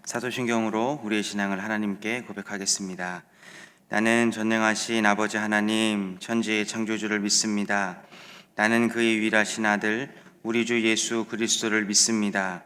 사도신경으로 우리의 신앙을 하나님께 고백하겠습니다. 나는 전능하신 아버지 하나님, 천지의 창조주를 믿습니다. 나는 그의 유일하신 아들, 우리 주 예수 그리스도를 믿습니다.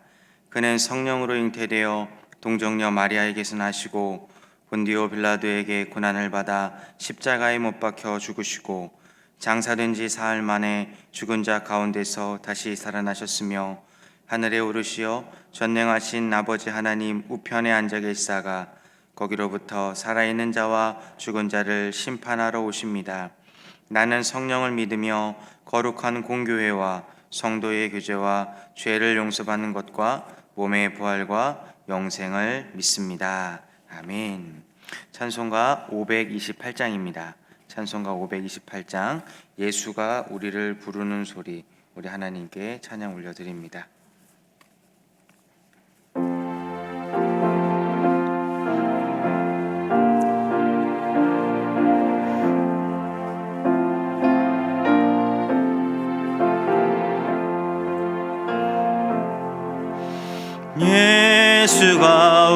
그는 성령으로 잉태되어 동정녀 마리아에게서 나시고 본디오 빌라도에게 고난을 받아 십자가에 못 박혀 죽으시고 장사된 지 사흘 만에 죽은 자 가운데서 다시 살아나셨으며 하늘에 오르시어 전능하신 아버지 하나님 우편에 앉아 계시다가 거기로부터 살아있는 자와 죽은 자를 심판하러 오십니다. 나는 성령을 믿으며 거룩한 공교회와 성도의 교제와 죄를 용서받는 것과 몸의 부활과 영생을 믿습니다. 아멘. 찬송가 528장입니다. 찬송가 528장 예수가 우리를 부르는 소리, 우리 하나님께 찬양 올려드립니다. 예수가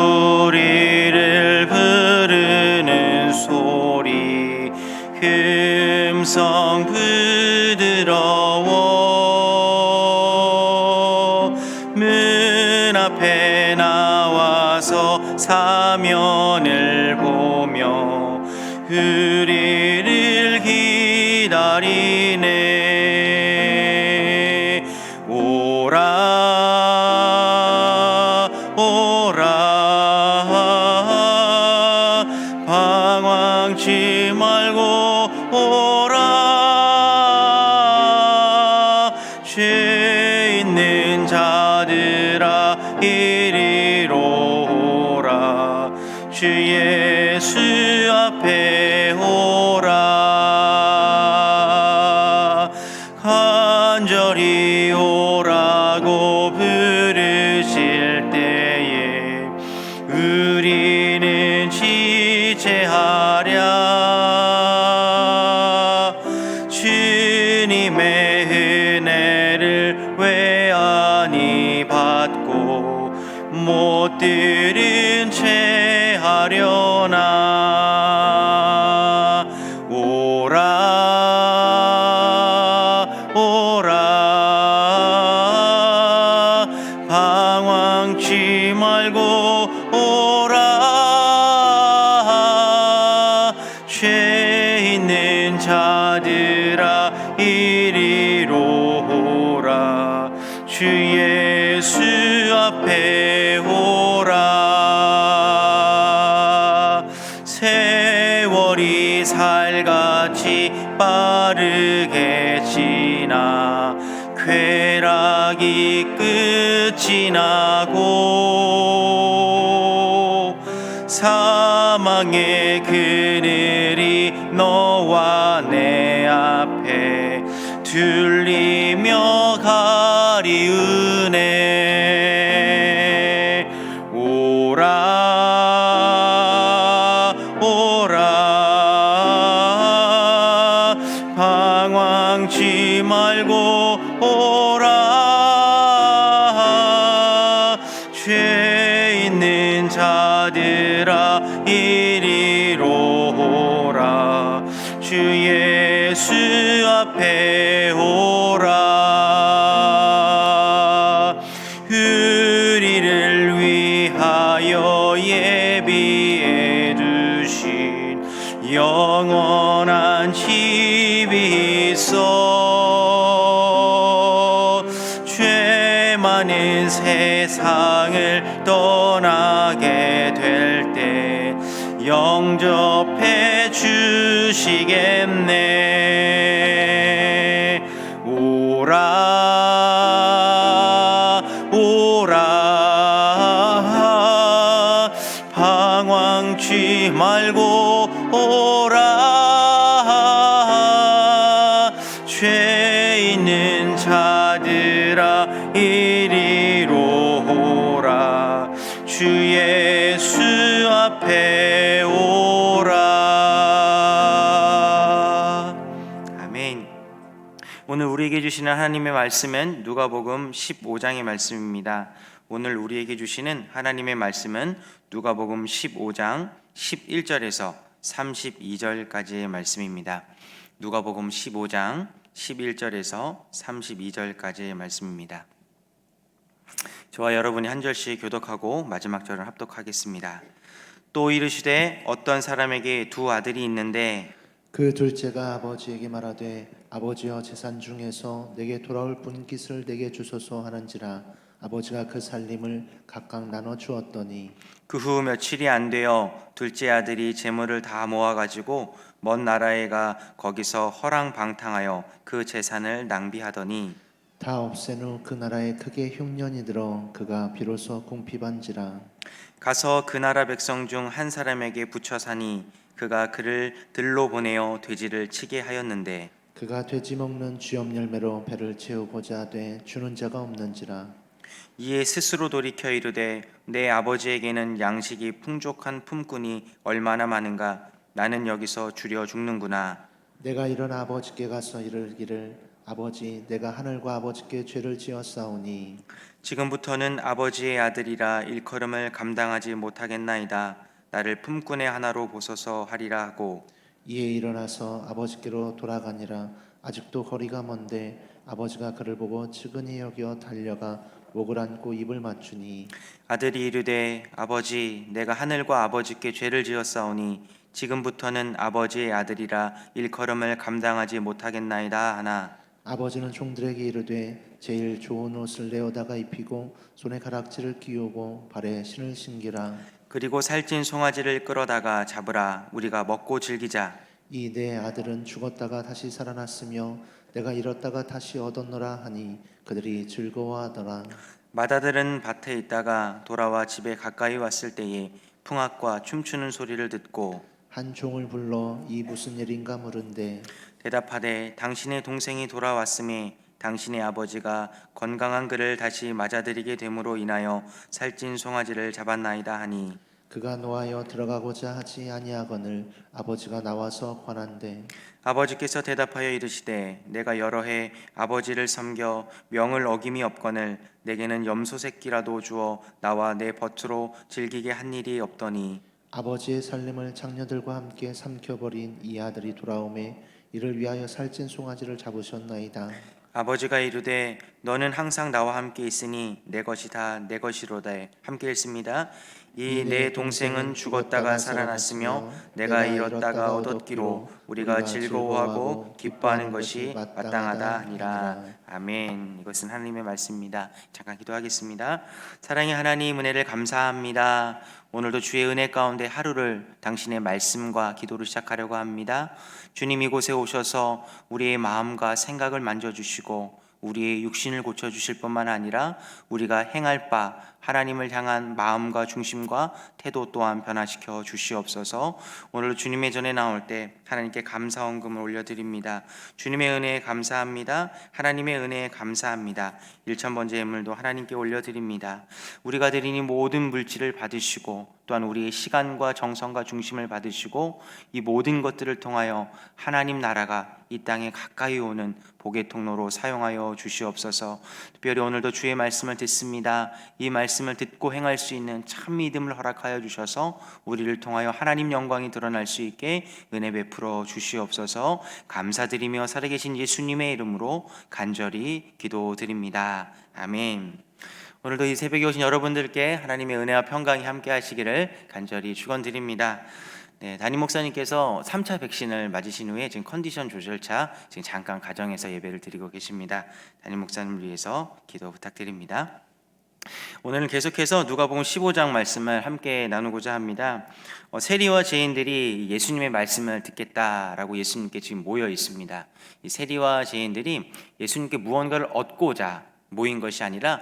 우리를 부르는 소리 음성 부드러워 문 앞에 나와서 사면을 보며 우리를 기다리네. 오라 방황치 말고 오라 죄 있는 자들아 이리로 오라 주 예수 앞에 오라 간절히 오라고 부르실 때에 우리는 지체하랴. 주님의 은혜를 왜 아니 받고 못 들은 채 하려나. 오라 방황치 말고 오라 죄 있는 자들아 이리로 오라 주 예수 앞에 오라. 세월이 살같이 빠르게 지나 쾌락이 끝이 나고 사망의 그늘이 너와 내 앞에 둘리며 가리우네. 오라 방황치 말고 오라 죄 있는 자들아 이리로 오라 주 예수 앞에 오라. 우리를 위하여 예비해 두신 영원한 집이 있어. 죄 많은 세상을 떠나게 될 때 영접해 주시겠네. 오라 방황치 말고 오라 죄 있는 자들아 이리로 오라 주 예수 앞에 오라. 아멘. 오늘 우리에게 주시는 하나님의 말씀은 누가복음 15장의 말씀입니다. 오늘 우리에게 주시는 하나님의 말씀은 누가복음 15장 11절에서 32절까지의 말씀입니다. 누가복음 15장 11절에서 32절까지의 말씀입니다. 저와 여러분이 한 절씩 교독하고 마지막 절을 합독하겠습니다. 또 이르시되 어떤 사람에게 두 아들이 있는데 그 둘째가 아버지에게 말하되 아버지여 재산 중에서 내게 돌아올 분깃을 내게 주소서 하는지라 아버지가 그 살림을 각각 나눠 주었더니 그 후 며칠이 안 되어 둘째 아들이 재물을 다 모아 가지고 먼 나라에 가 거기서 허랑방탕하여 그 재산을 낭비하더니 다 없앤 후 그 나라에 크게 흉년이 들어 그가 비로소 궁핍한지라 가서 그 나라 백성 중 한 사람에게 붙여 사니 그가 그를 들로 보내어 돼지를 치게 하였는데 그가 돼지 먹는 쥐염 열매로 배를 채우고자 하되 주는 자가 없는지라 이에 스스로 돌이켜 이르되 내 아버지에게는 양식이 풍족한 품꾼이 얼마나 많은가 나는 여기서 주려 죽는구나. 내가 일어나 아버지께 가서 이르기를 아버지 내가 하늘과 아버지께 죄를 지었사오니 지금부터는 아버지의 아들이라 일컬음을 감당하지 못하겠나이다. 나를 품꾼의 하나로 보소서 하리라 하고 이에 일어나서 아버지께로 돌아가니라 아직도 거리가 먼데 아버지가 그를 보고 측은히 여겨 달려가 목을 안고 입을 맞추니 아들이 이르되 아버지 내가 하늘과 아버지께 죄를 지었사오니 지금부터는 아버지의 아들이라 일컬음을 감당하지 못하겠나이다 하나 아버지는 종들에게 이르되 제일 좋은 옷을 내어다가 입히고 손에 가락지를 끼우고 발에 신을 신기라 그리고 살찐 송아지를 끌어다가 잡으라 우리가 먹고 즐기자. 이 내 아들은 죽었다가 다시 살아났으며 내가 잃었다가 다시 얻었노라 하니 그들이 즐거워하더라 맏아들은 밭에 있다가 돌아와 집에 가까이 왔을 때에 풍악과 춤추는 소리를 듣고 한 종을 불러 이 무슨 일인가 물은데 대답하되 당신의 동생이 돌아왔음에 당신의 아버지가 건강한 그를 다시 맞아들이게 됨으로 인하여 살찐 송아지를 잡았나이다 하니 그가 노하여 들어가고자 하지 아니하거늘 아버지가 나와서 관한대 아버지께서 대답하여 이르시되 내가 여러 해 아버지를 섬겨 명을 어김이 없거늘 내게는 염소 새끼라도 주어 나와 내 벗으로 즐기게 한 일이 없더니 아버지의 살림을 장녀들과 함께 삼켜버린 이 아들이 돌아오매 이를 위하여 살찐 송아지를 잡으셨나이다 아버지가 이르되 너는 항상 나와 함께 있으니 내 것이 다 내 것이로다. 함께 읽습니다. 이 내 동생은 죽었다가 살아났으며 내가 잃었다가 얻었기로 우리가 즐거워하고 기뻐하는 것이 마땅하다 하니라. 아멘. 이것은 하나님의 말씀입니다. 잠깐 기도하겠습니다. 사랑의 하나님 은혜를 감사합니다. 오늘도 주의 은혜 가운데 하루를 당신의 말씀과 기도로 시작하려고 합니다. 주님 이곳에 오셔서 우리의 마음과 생각을 만져주시고 우리의 육신을 고쳐주실 뿐만 아니라 우리가 행할 바 하나님을 향한 마음과 중심과 태도 또한 변화시켜 주시옵소서. 오늘 주님의 전에 나올 때 하나님께 감사 헌금을 올려드립니다. 주님의 은혜에 감사합니다. 하나님의 은혜에 감사합니다. 1,000번째 예물도 하나님께 올려드립니다. 우리가 드린 이 모든 물질을 받으시고 또한 우리의 시간과 정성과 중심을 받으시고 이 모든 것들을 통하여 하나님 나라가 이 땅에 가까이 오는 복의 통로로 사용하여 주시옵소서. 특별히 오늘도 주의 말씀을 듣습니다. 이 말씀을 듣고 행할 수 있는 참 믿음을 허락하여 주셔서 우리를 통하여 하나님 영광이 드러날 수 있게 은혜 베풀어 주시옵소서. 감사드리며 살아계신 예수님의 이름으로 간절히 기도드립니다. 아멘. 오늘도 이 새벽에 오신 여러분들께 하나님의 은혜와 평강이 함께 하시기를 간절히 축원드립니다. 네, 담임 목사님께서 3차 백신을 맞으신 후에 지금 컨디션 조절차 지금 잠깐 가정에서 예배를 드리고 계십니다. 담임 목사님을 위해서 기도 부탁드립니다. 오늘은 계속해서 누가복음 15장 말씀을 함께 나누고자 합니다. 세리와 죄인들이 예수님의 말씀을 듣겠다라고 예수님께 지금 모여 있습니다. 이 세리와 죄인들이 예수님께 무언가를 얻고자 모인 것이 아니라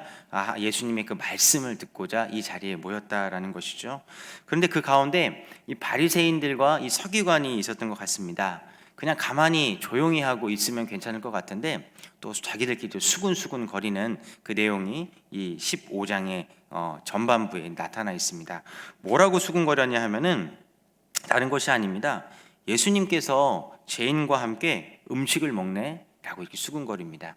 예수님의 그 말씀을 듣고자 이 자리에 모였다라는 것이죠. 그런데 그 가운데 이 바리새인들과 이 서기관이 있었던 것 같습니다. 그냥 가만히 조용히 하고 있으면 괜찮을 것 같은데 또 자기들끼리 수군수군 거리는 그 내용이 이 15장의 전반부에 나타나 있습니다. 뭐라고 수군거렸냐 하면은 다른 것이 아닙니다. 예수님께서 죄인과 함께 음식을 먹네, 라고 이렇게 수군거립니다.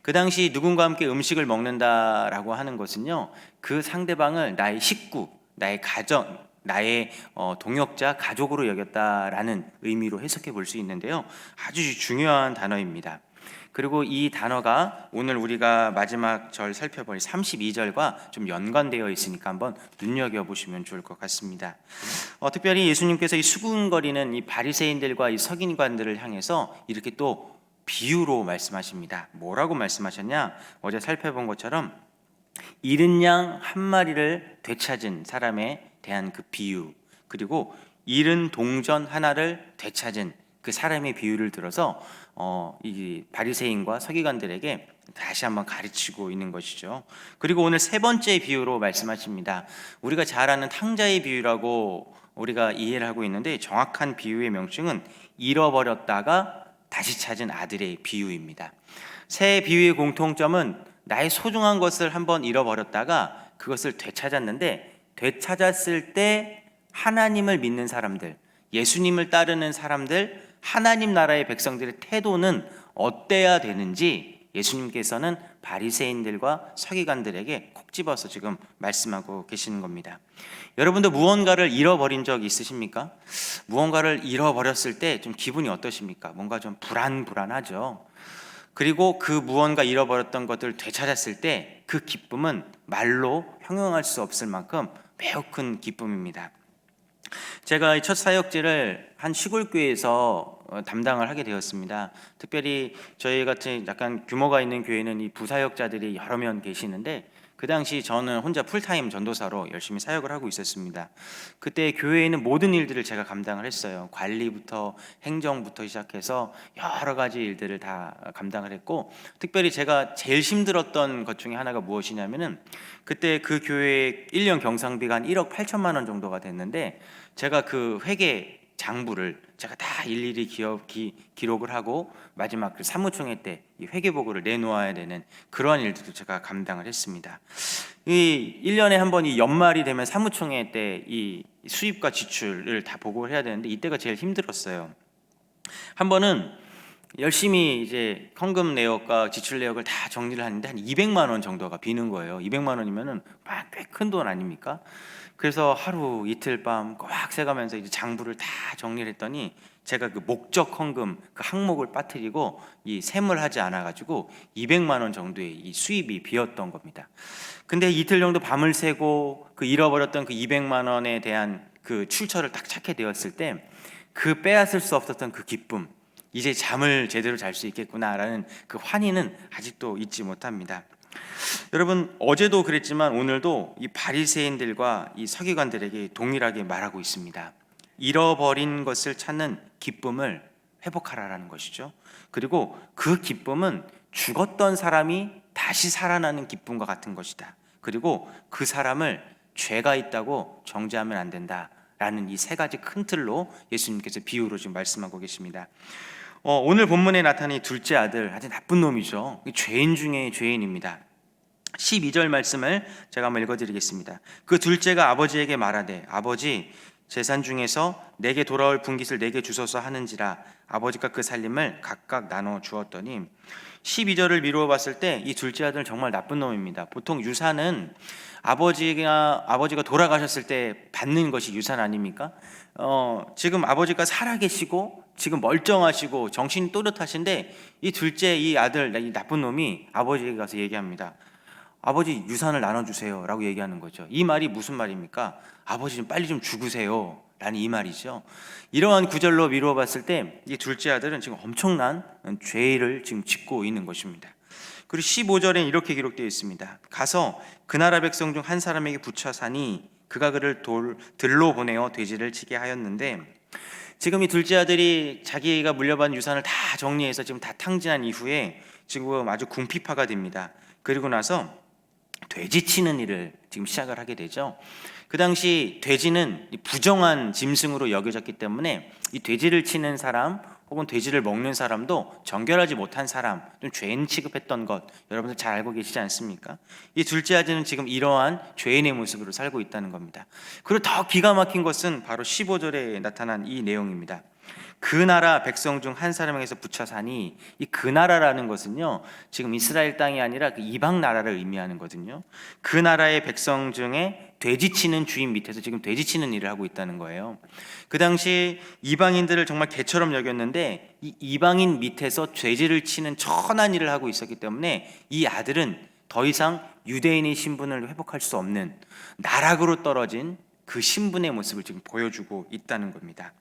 그 당시 누군가 함께 음식을 먹는다라고 하는 것은요, 그 상대방을 나의 식구, 나의 가정, 나의 동역자, 가족으로 여겼다라는 의미로 해석해 볼 수 있는데요, 아주 중요한 단어입니다. 그리고 이 단어가 오늘 우리가 마지막 절 살펴볼 32절과 좀 연관되어 있으니까 한번 눈여겨보시면 좋을 것 같습니다. 특별히 예수님께서 이 수군거리는 이 바리새인들과 이 서기관들을 향해서 이렇게 또 비유로 말씀하십니다. 뭐라고 말씀하셨냐? 어제 살펴본 것처럼 잃은 양 한 마리를 되찾은 사람에 대한 그 비유, 그리고 잃은 동전 하나를 되찾은 그 사람의 비유를 들어서 이 바리새인과 서기관들에게 다시 한번 가르치고 있는 것이죠. 그리고 오늘 세 번째 비유로 말씀하십니다. 우리가 잘 아는 탕자의 비유라고 우리가 이해를 하고 있는데, 정확한 비유의 명칭은 잃어버렸다가 다시 찾은 아들의 비유입니다. 세 비유의 공통점은 나의 소중한 것을 한번 잃어버렸다가 그것을 되찾았는데, 되찾았을 때 하나님을 믿는 사람들, 예수님을 따르는 사람들, 하나님 나라의 백성들의 태도는 어때야 되는지 예수님께서는 바리새인들과 서기관들에게 콕 집어서 지금 말씀하고 계시는 겁니다. 여러분도 무언가를 잃어버린 적 있으십니까? 무언가를 잃어버렸을 때 좀 기분이 어떠십니까? 뭔가 좀 불안하죠. 그리고 그 무언가 잃어버렸던 것을 되찾았을 때 그 기쁨은 말로 형용할 수 없을 만큼 매우 큰 기쁨입니다. 제가 첫 사역지를 한 시골 교회에서 담당을 하게 되었습니다. 특별히 저희 같은 약간 규모가 있는 교회는 이 부사역자들이 여러 명 계시는데, 그 당시 저는 혼자 풀타임 전도사로 열심히 사역을 하고 있었습니다. 그때 교회에 있는 모든 일들을 제가 감당을 했어요. 관리부터 행정부터 시작해서 여러 가지 일들을 다 감당을 했고, 특별히 제가 제일 힘들었던 것 중에 하나가 무엇이냐면은, 그때 그 교회 1년 경상비가 한 1억 8천만 원 정도가 됐는데, 제가 그 회계 장부를 제가 다 일일이 기록을 하고 마지막 그 사무총회 때 이 회계보고를 내놓아야 되는 그러한 일들도 제가 감당을 했습니다. 이 1년에 한 번 이 연말이 되면 사무총회 때 이 수입과 지출을 다 보고를 해야 되는데, 이때가 제일 힘들었어요. 한 번은 열심히 이제 헌금 내역과 지출 내역을 다 정리를 하는데 한 200만 원 정도가 비는 거예요. 200만 원이면은 꽤 큰 돈 아닙니까? 그래서 하루 이틀 밤 꼬박 새가면서 이제 장부를 다 정리를 했더니, 제가 그 목적 헌금 그 항목을 빠뜨리고 이 셈을 하지 않아 가지고 200만 원 정도의 이 수입이 비었던 겁니다. 근데 이틀 정도 밤을 새고 그 잃어버렸던 그 200만 원에 대한 그 출처를 딱 찾게 되었을 때, 그 빼앗을 수 없었던 그 기쁨, 이제 잠을 제대로 잘 수 있겠구나라는 그 환희는 아직도 잊지 못합니다. 여러분, 어제도 그랬지만 오늘도 이 바리새인들과 이 서기관들에게 동일하게 말하고 있습니다. 잃어버린 것을 찾는 기쁨을 회복하라라는 것이죠. 그리고 그 기쁨은 죽었던 사람이 다시 살아나는 기쁨과 같은 것이다. 그리고 그 사람을 죄가 있다고 정죄하면 안 된다라는 이 세 가지 큰 틀로 예수님께서 비유로 지금 말씀하고 계십니다. 오늘 본문에 나타난 둘째 아들, 아주 나쁜 놈이죠. 죄인 중에 죄인입니다. 12절 말씀을 제가 한번 읽어드리겠습니다. 그 둘째가 아버지에게 말하되, 아버지, 재산 중에서 내게 돌아올 분깃을 내게 주소서 하는지라. 아버지가 그 살림을 각각 나눠 주었더니, 12절을 미루어 봤을 때 이 둘째 아들은 정말 나쁜 놈입니다. 보통 유산은 아버지가 돌아가셨을 때 받는 것이 유산 아닙니까? 지금 아버지가 살아계시고 지금 멀쩡하시고 정신이 또렷하신데, 이 둘째 이 아들, 이 나쁜 놈이 아버지에게 가서 얘기합니다. 아버지, 유산을 나눠주세요 라고 얘기하는 거죠. 이 말이 무슨 말입니까? 아버지 좀 빨리 좀 죽으세요 라는 이 말이죠. 이러한 구절로 미루어 봤을 때 이 둘째 아들은 지금 엄청난 죄를 지금 짓고 있는 것입니다. 그리고 15절에 이렇게 기록되어 있습니다. 가서 그 나라 백성 중 한 사람에게 붙여 사니 그가 그를 들로 보내어 돼지를 치게 하였는데, 지금 이 둘째 아들이 자기가 물려받은 유산을 다 정리해서 지금 다 탕진한 이후에 지금 아주 궁핍화가 됩니다. 그리고 나서 돼지 치는 일을 지금 시작을 하게 되죠. 그 당시 돼지는 부정한 짐승으로 여겨졌기 때문에 이 돼지를 치는 사람 혹은 돼지를 먹는 사람도 정결하지 못한 사람, 좀 죄인 취급했던 것 여러분들 잘 알고 계시지 않습니까? 이 둘째 아들은 지금 이러한 죄인의 모습으로 살고 있다는 겁니다. 그리고 더 기가 막힌 것은 바로 15절에 나타난 이 내용입니다. 그 나라 백성 중 한 사람에게서 붙여 사니, 이 그 나라라는 것은요 지금 이스라엘 땅이 아니라 그 이방 나라를 의미하는 거거든요. 그 나라의 백성 중에 돼지치는 주인 밑에서 지금 돼지치는 일을 하고 있다는 거예요. 그 당시 이방인들을 정말 개처럼 여겼는데, 이 이방인 밑에서 돼지를 치는 천한 일을 하고 있었기 때문에 이 아들은 더 이상 유대인의 신분을 회복할 수 없는 나락으로 떨어진 그 신분의 모습을 지금 보여주고 있다는 겁니다.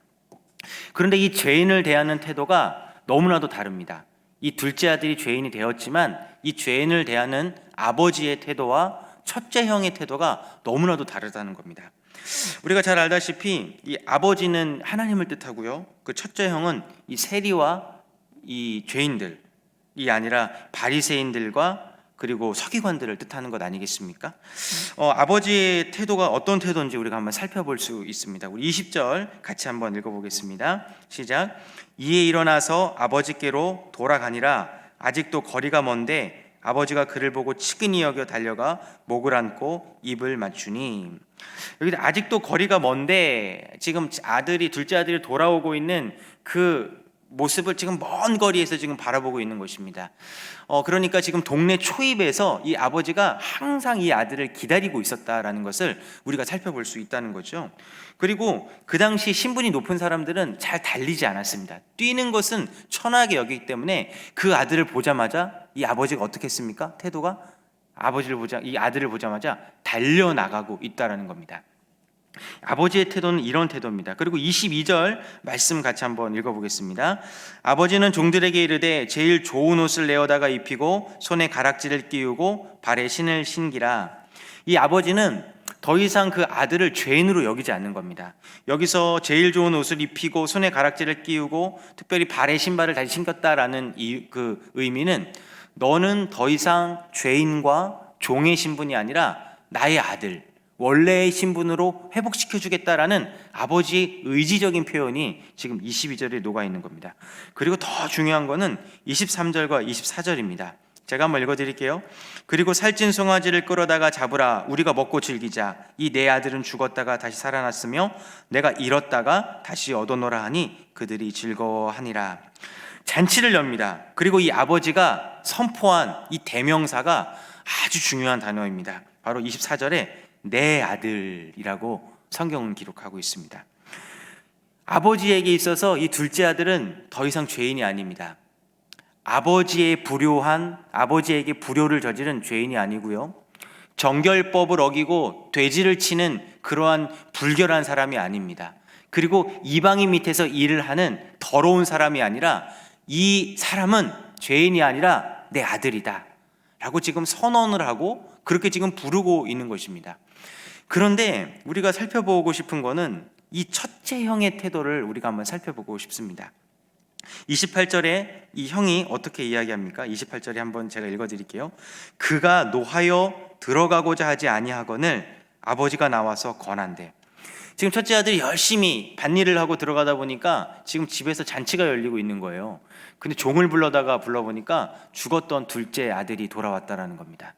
그런데 이 죄인을 대하는 태도가 너무나도 다릅니다. 이 둘째 아들이 죄인이 되었지만 이 죄인을 대하는 아버지의 태도와 첫째 형의 태도가 너무나도 다르다는 겁니다. 우리가 잘 알다시피 이 아버지는 하나님을 뜻하고요, 그 첫째 형은 이 세리와 이 죄인들이 아니라 바리새인들과 그리고 서기관들을 뜻하는 것 아니겠습니까? 아버지의 태도가 어떤 태도인지 우리가 한번 살펴볼 수 있습니다. 우리 20절 같이 한번 읽어보겠습니다. 시작. 이에 일어나서 아버지께로 돌아가니라. 아직도 거리가 먼데 아버지가 그를 보고 치근히 여겨 달려가 목을 안고 입을 맞추니. 여기 아직도 거리가 먼데, 지금 둘째 아들이 돌아오고 있는 그 모습을 지금 먼 거리에서 지금 바라보고 있는 것입니다. 그러니까 지금 동네 초입에서 이 아버지가 항상 이 아들을 기다리고 있었다라는 것을 우리가 살펴볼 수 있다는 거죠. 그리고 그 당시 신분이 높은 사람들은 잘 달리지 않았습니다. 뛰는 것은 천하게 여기기 때문에 그 아들을 보자마자 이 아버지가 어떻게 했습니까? 태도가 이 아들을 보자마자 달려나가고 있다라는 겁니다. 아버지의 태도는 이런 태도입니다. 그리고 22절 말씀 같이 한번 읽어보겠습니다. 아버지는 종들에게 이르되 제일 좋은 옷을 내어다가 입히고 손에 가락지를 끼우고 발에 신을 신기라. 이 아버지는 더 이상 그 아들을 죄인으로 여기지 않는 겁니다. 여기서 제일 좋은 옷을 입히고 손에 가락지를 끼우고 특별히 발에 신발을 다시 신겼다라는 그 의미는, 너는 더 이상 죄인과 종의 신분이 아니라 나의 아들, 원래의 신분으로 회복시켜주겠다라는 아버지의 의지적인 표현이 지금 22절에 녹아있는 겁니다. 그리고 더 중요한 거는 23절과 24절입니다. 제가 한번 읽어드릴게요. 그리고 살찐 송아지를 끌어다가 잡으라. 우리가 먹고 즐기자. 이 내 아들은 죽었다가 다시 살아났으며 내가 잃었다가 다시 얻어노라 하니 그들이 즐거워하니라. 잔치를 엽니다. 그리고 이 아버지가 선포한 이 대명사가 아주 중요한 단어입니다. 바로 24절에 내 아들이라고 성경은 기록하고 있습니다. 아버지에게 있어서 이 둘째 아들은 더 이상 죄인이 아닙니다. 아버지에게 불효를 저지른 죄인이 아니고요, 정결법을 어기고 돼지를 치는 그러한 불결한 사람이 아닙니다. 그리고 이방인 밑에서 일을 하는 더러운 사람이 아니라, 이 사람은 죄인이 아니라 내 아들이다 라고 지금 선언을 하고 그렇게 지금 부르고 있는 것입니다. 그런데 우리가 살펴보고 싶은 거는 이 첫째 형의 태도를 우리가 한번 살펴보고 싶습니다. 28절에 이 형이 어떻게 이야기합니까? 28절에 한번 제가 읽어드릴게요. 그가 노하여 들어가고자 하지 아니하거늘 아버지가 나와서 권한대. 지금 첫째 아들이 열심히 밭일을 하고 들어가다 보니까 지금 집에서 잔치가 열리고 있는 거예요. 근데 종을 불러보니까 죽었던 둘째 아들이 돌아왔다라는 겁니다.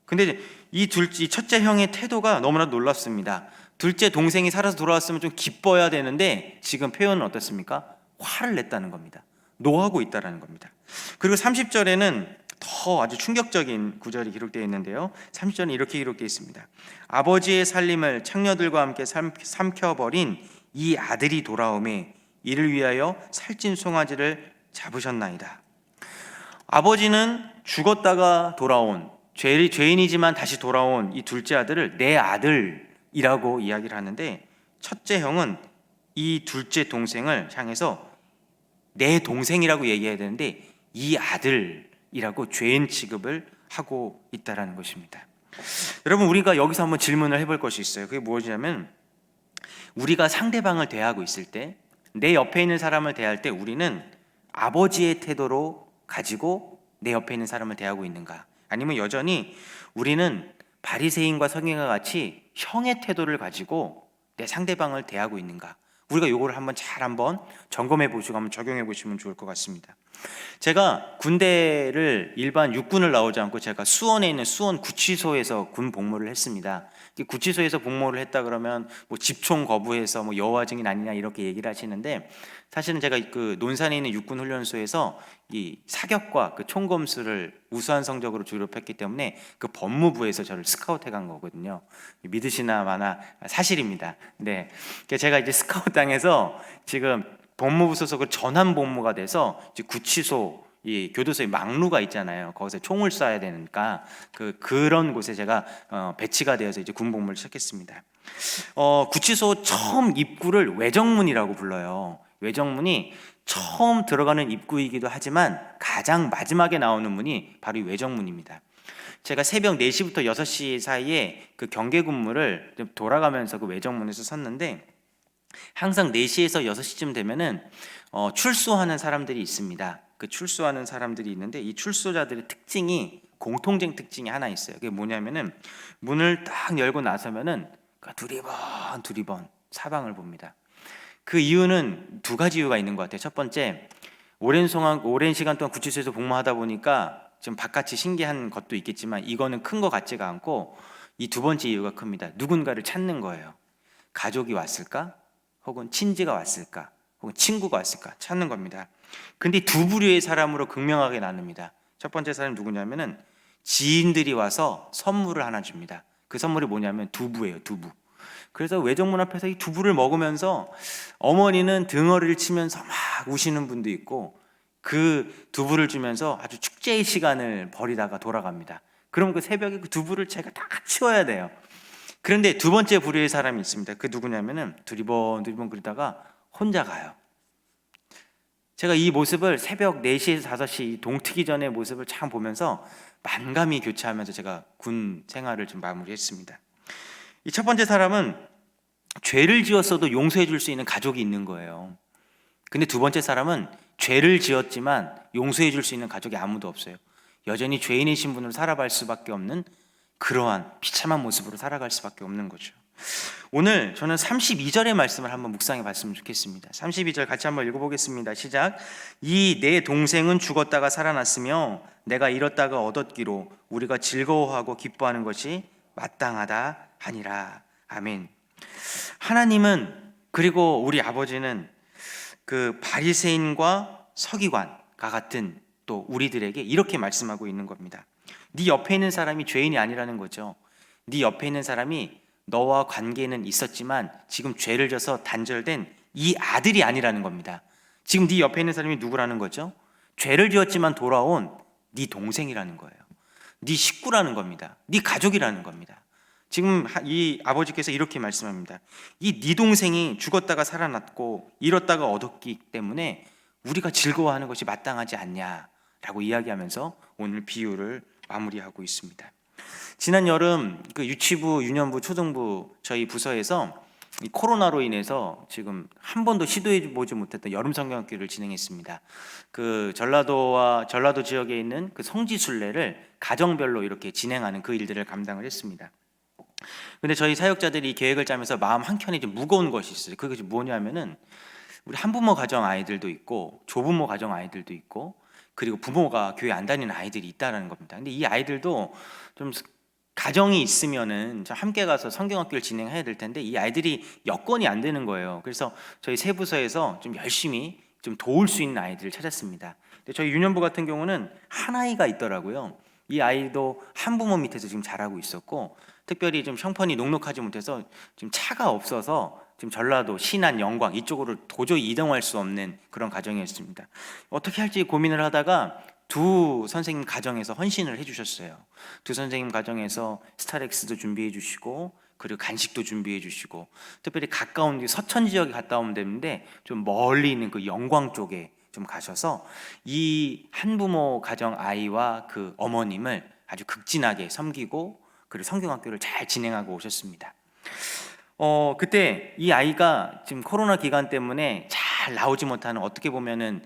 근데 이 첫째 형의 태도가 너무나 놀랍습니다. 둘째 동생이 살아서 돌아왔으면 좀 기뻐야 되는데 지금 표현은 어떻습니까? 화를 냈다는 겁니다. 노하고 있다는 겁니다. 그리고 30절에는 더 아주 충격적인 구절이 기록되어 있는데요. 30절은 이렇게 기록되어 있습니다. 아버지의 살림을 창녀들과 함께 삼켜버린 이 아들이 돌아오매 이를 위하여 살찐 송아지를 잡으셨나이다. 아버지는 죽었다가 돌아온, 죄인이지만 다시 돌아온 이 둘째 아들을 내 아들이라고 이야기를 하는데, 첫째 형은 이 둘째 동생을 향해서 내 동생이라고 얘기해야 되는데 이 아들이라고 죄인 취급을 하고 있다는 것입니다. 여러분, 우리가 여기서 한번 질문을 해볼 것이 있어요. 그게 무엇이냐면, 우리가 상대방을 대하고 있을 때, 내 옆에 있는 사람을 대할 때 우리는 아버지의 태도로 가지고 내 옆에 있는 사람을 대하고 있는가, 아니면 여전히 우리는 바리새인과 서기관과 같이 형의 태도를 가지고 내 상대방을 대하고 있는가, 우리가 요거를 한번 잘 점검해 보시고 한번 적용해 보시면 좋을 것 같습니다. 제가 군대를 일반 육군을 나오지 않고 제가 수원에 있는 수원 구치소에서 군 복무를 했습니다. 구치소에서 복무를 했다 그러면 뭐 집총 거부해서 뭐 여호와 증인 아니냐 이렇게 얘기를 하시는데, 사실은 제가 그 논산에 있는 육군 훈련소에서 이 사격과 그 총검수를 우수한 성적으로 졸업했기 때문에 그 법무부에서 저를 스카우트 해간 거거든요. 믿으시나 마나 사실입니다. 네, 제가 이제 스카우트 당해서 지금 법무부 소속으로 전환 복무가 돼서 이제 구치소, 이 교도소에 막루가 있잖아요. 거기서 총을 쏴야 되니까 그런 곳에 제가 배치가 되어서 이제 군 복무를 시작했습니다. 구치소 처음 입구를 외정문이라고 불러요. 외정문이 처음 들어가는 입구이기도 하지만 가장 마지막에 나오는 문이 바로 이 외정문입니다. 제가 새벽 4시부터 6시 사이에 그 경계 근무를 돌아가면서 그 외정문에서 섰는데, 항상 4시에서 6시쯤 되면은 출소하는 사람들이 있습니다. 그 출소하는 사람들이 있는데, 이 출소자들의 특징이, 공통된 특징이 하나 있어요. 그게 뭐냐면은 문을 딱 열고 나서면은 두리번 사방을 봅니다. 그 이유는 두 가지 이유가 있는 것 같아요. 첫 번째, 오랜 시간 동안 구치소에서 복무하다 보니까 좀 바깥이 신기한 것도 있겠지만 이거는 큰 것 같지가 않고, 이 두 번째 이유가 큽니다. 누군가를 찾는 거예요. 가족이 왔을까? 혹은 친지가 왔을까? 혹은 친구가 왔을까? 찾는 겁니다. 근데 두 부류의 사람으로 극명하게 나눕니다. 첫 번째 사람이 누구냐면은 지인들이 와서 선물을 하나 줍니다. 그 선물이 뭐냐면 두부예요, 두부. 그래서 외정문 앞에서 이 두부를 먹으면서 어머니는 등허리를 치면서 막 우시는 분도 있고, 그 두부를 주면서 아주 축제의 시간을 벌이다가 돌아갑니다. 그럼 그 새벽에 그 두부를 제가 다 치워야 돼요. 그런데 두 번째 부류의 사람이 있습니다. 그 누구냐면은 두리번 그러다가 혼자 가요. 제가 이 모습을 새벽 4시에서 5시 동트기 전의 모습을 참 보면서 만감이 교차하면서 제가 군 생활을 좀 마무리했습니다. 이 첫 번째 사람은 죄를 지었어도 용서해 줄 수 있는 가족이 있는 거예요. 근데 두 번째 사람은 죄를 지었지만 용서해 줄 수 있는 가족이 아무도 없어요. 여전히 죄인의 신분으로 살아갈 수밖에 없는 그러한 비참한 모습으로 살아갈 수밖에 없는 거죠. 오늘 저는 32절의 말씀을 한번 묵상해 봤으면 좋겠습니다. 32절 같이 한번 읽어보겠습니다. 시작. 이 내 동생은 죽었다가 살아났으며 내가 잃었다가 얻었기로 우리가 즐거워하고 기뻐하는 것이 마땅하다 하니라. 아멘. 하나님은, 그리고 우리 아버지는 그 바리새인과 서기관과 같은 또 우리들에게 이렇게 말씀하고 있는 겁니다. 네 옆에 있는 사람이 죄인이 아니라는 거죠. 네 옆에 있는 사람이 너와 관계는 있었지만 지금 죄를 져서 단절된 이 아들이 아니라는 겁니다. 지금 네 옆에 있는 사람이 누구라는 거죠? 죄를 지었지만 돌아온 네 동생이라는 거예요. 네 식구라는 겁니다. 네 가족이라는 겁니다. 지금 이 아버지께서 이렇게 말씀합니다. 이 네 동생이 죽었다가 살아났고 잃었다가 얻었기 때문에 우리가 즐거워하는 것이 마땅하지 않냐라고 이야기하면서 오늘 비유를 마무리하고 있습니다. 지난 여름 그 유치부, 유년부, 초등부 저희 부서에서 이 코로나로 인해서 지금 한 번도 시도해 보지 못했던 여름 성경학교를 진행했습니다. 그 전라도 지역에 있는 그 성지 순례를 가정별로 이렇게 진행하는 그 일들을 감당을 했습니다. 근데 저희 사역자들이 이 계획을 짜면서 마음 한켠에 좀 무거운 것이 있어요. 그것이 뭐냐면은 우리 한부모 가정 아이들도 있고 조부모 가정 아이들도 있고 그리고 부모가 교회 안 다니는 아이들이 있다는 겁니다. 근데 이 아이들도 좀 가정이 있으면은 함께 가서 성경학교를 진행해야 될 텐데 이 아이들이 여건이 안 되는 거예요. 그래서 저희 세 부서에서 좀 열심히 좀 도울 수 있는 아이들을 찾았습니다. 근데 저희 유년부 같은 경우는 한 아이가 있더라고요. 이 아이도 한부모 밑에서 지금 자라고 있었고, 특별히 좀 형편이 녹록하지 못해서 지금 차가 없어서 지금 전라도, 신안, 영광 이쪽으로 도저히 이동할 수 없는 그런 가정이었습니다. 어떻게 할지 고민을 하다가 두 선생님 가정에서 헌신을 해주셨어요. 두 선생님 가정에서 스타렉스도 준비해 주시고 그리고 간식도 준비해 주시고, 특별히 가까운 서천 지역에 갔다 오면 되는데 좀 멀리 있는 그 영광 쪽에 좀 가셔서 이 한부모 가정 아이와 그 어머님을 아주 극진하게 섬기고 그리고 성경학교를 잘 진행하고 오셨습니다. 그때 이 아이가 지금 코로나 기간 때문에 잘 나오지 못하는, 어떻게 보면은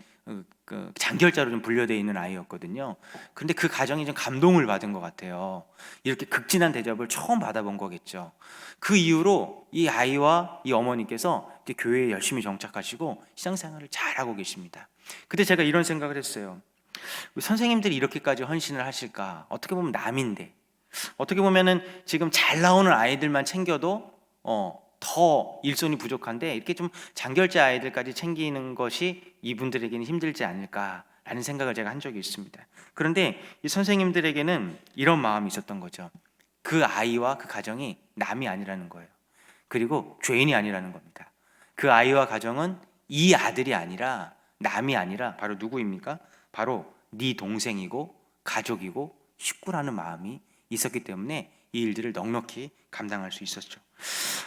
그 장결자로 좀 분류되어 있는 아이였거든요. 그런데 그 가정이 좀 감동을 받은 것 같아요. 이렇게 극진한 대접을 처음 받아본 거겠죠. 그 이후로 이 아이와 이 어머니께서 이제 교회에 열심히 정착하시고 신앙생활을 잘하고 계십니다. 그때 제가 이런 생각을 했어요. 왜 선생님들이 이렇게까지 헌신을 하실까? 어떻게 보면 남인데, 어떻게 보면은 지금 잘 나오는 아이들만 챙겨도 더 일손이 부족한데 이렇게 좀 장결제 아이들까지 챙기는 것이 이분들에게는 힘들지 않을까라는 생각을 제가 한 적이 있습니다. 그런데 이 선생님들에게는 이런 마음이 있었던 거죠. 그 아이와 그 가정이 남이 아니라는 거예요. 그리고 죄인이 아니라는 겁니다. 그 아이와 가정은 이 아들이 아니라, 남이 아니라 바로 누구입니까? 바로 네 동생이고 가족이고 식구라는 마음이 있었기 때문에 이 일들을 넉넉히 감당할 수 있었죠.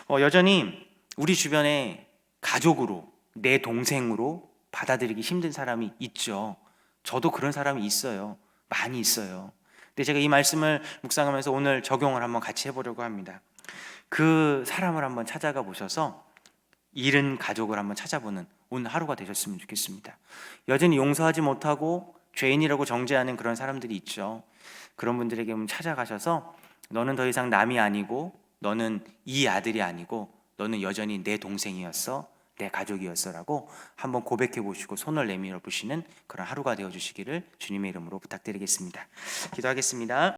여전히 우리 주변에 가족으로, 내 동생으로 받아들이기 힘든 사람이 있죠. 저도 그런 사람이 있어요. 많이 있어요. 근데 제가 이 말씀을 묵상하면서 오늘 적용을 한번 같이 해보려고 합니다. 그 사람을 한번 찾아가 보셔서 잃은 가족을 한번 찾아보는 오늘 하루가 되셨으면 좋겠습니다. 여전히 용서하지 못하고 죄인이라고 정죄하는 그런 사람들이 있죠. 그런 분들에게 찾아가셔서 너는 더 이상 남이 아니고, 너는 이 아들이 아니고, 너는 여전히 내 동생이었어, 내 가족이었어 라고 한번 고백해 보시고 손을 내밀어 보시는 그런 하루가 되어 주시기를 주님의 이름으로 부탁드리겠습니다. 기도하겠습니다.